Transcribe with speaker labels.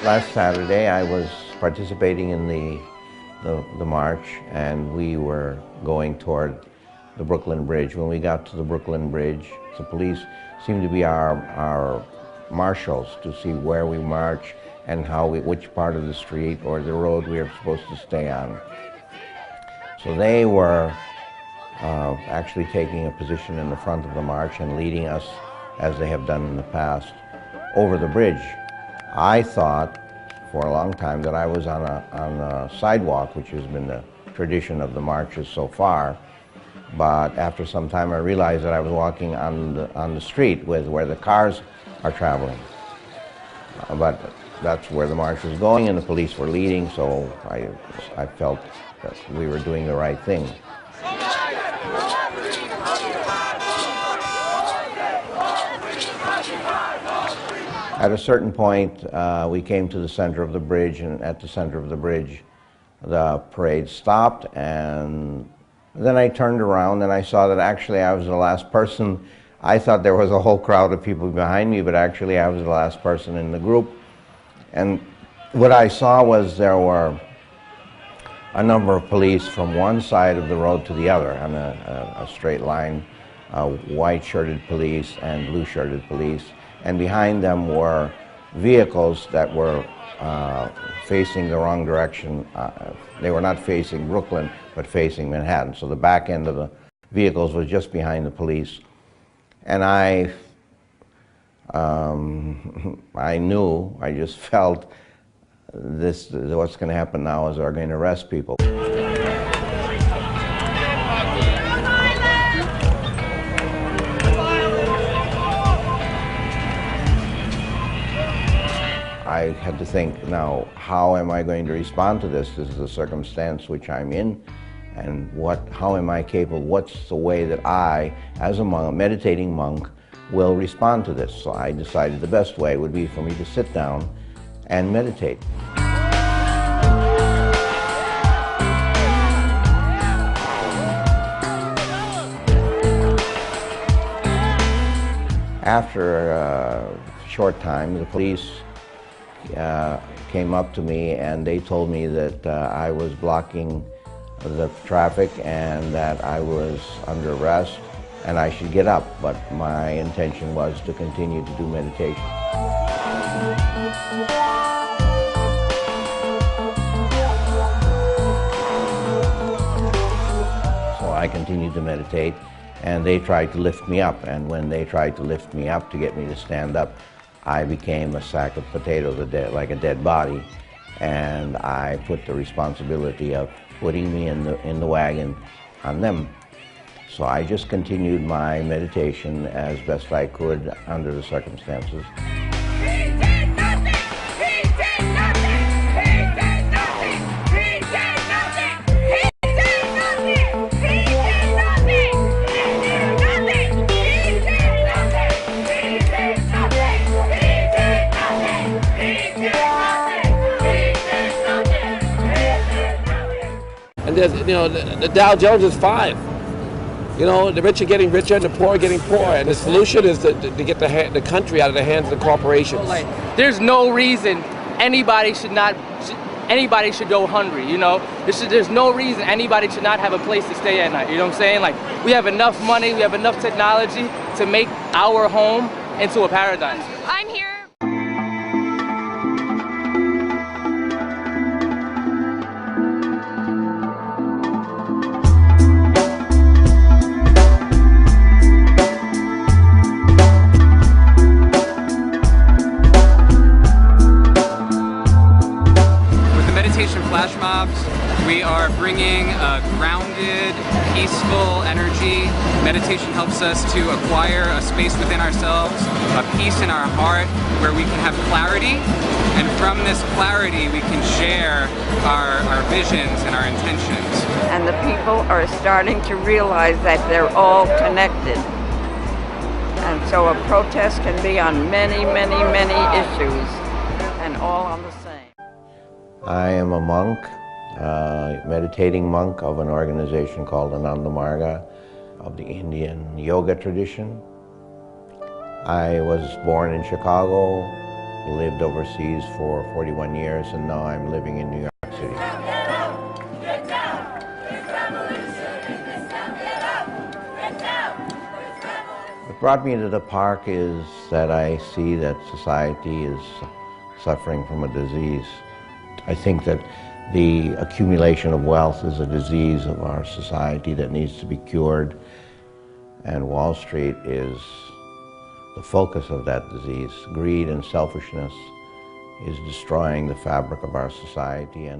Speaker 1: Last Saturday I was participating in the march, and we were going toward the Brooklyn Bridge. When we got to the Brooklyn Bridge, the police seemed to be our marshals to see where we march and which part of the street or the road we were supposed to stay on. So they were actually taking a position in the front of the march and leading us, as they have done in the past, over the bridge. I thought for a long time that I was on a sidewalk, which has been the tradition of the marches so far. But after some time I realized that I was walking on the street where the cars are traveling. But that's where the march was going, and the police were leading, so I felt that we were doing the right thing. At a certain point, we came to the center of the bridge, and at the center of the bridge, the parade stopped, and then I turned around and I saw that actually I was the last person. I thought there was a whole crowd of people behind me, but actually I was the last person in the group. And what I saw was there were a number of police from one side of the road to the other on a straight line, white-shirted police and blue-shirted police. And behind them were vehicles that were facing the wrong direction. They were not facing Brooklyn, but facing Manhattan. So the back end of the vehicles was just behind the police. And I knew, I just felt what's going to happen now is they're going to arrest people. I had to think, now, how am I going to respond to this? This is the circumstance which I'm in, and how am I capable? What's the way that I, as a monk, a meditating monk, will respond to this? So I decided the best way would be for me to sit down and meditate. After a short time, the police came up to me and they told me that I was blocking the traffic and that I was under arrest and I should get up, but my intention was to continue to do meditation. So I continued to meditate, and they tried to lift me up, and when they tried to lift me up to get me to stand up, I became a sack of potatoes, like a dead body, and I put the responsibility of putting me in the wagon on them. So I just continued my meditation as best I could under the circumstances.
Speaker 2: And there's, the Dow Jones is 5. The rich are getting richer and the poor are getting poorer. And the solution is to get the country out of the hands of the corporations.
Speaker 3: There's no reason anybody should go hungry, There's no reason anybody should not have a place to stay at night, you know what I'm saying? Like, we have enough money, we have enough technology to make our home into a paradise.
Speaker 4: I'm here.
Speaker 5: Flash mobs, we are bringing a grounded, peaceful energy. Meditation helps us to acquire a space within ourselves, a peace in our heart where we can have clarity, and from this clarity we can share our visions and our intentions.
Speaker 6: And the people are starting to realize that they're all connected. And so a protest can be on many, many, many issues, and all on the same.
Speaker 1: I am a monk, meditating monk of an organization called Ananda Marga of the Indian yoga tradition. I was born in Chicago lived overseas for 41 years, and now I'm living in New York City. What brought me to the park is that I see that society is suffering from a disease. I think that the accumulation of wealth is a disease of our society that needs to be cured, and Wall Street is the focus of that disease. Greed and selfishness is destroying the fabric of our society. And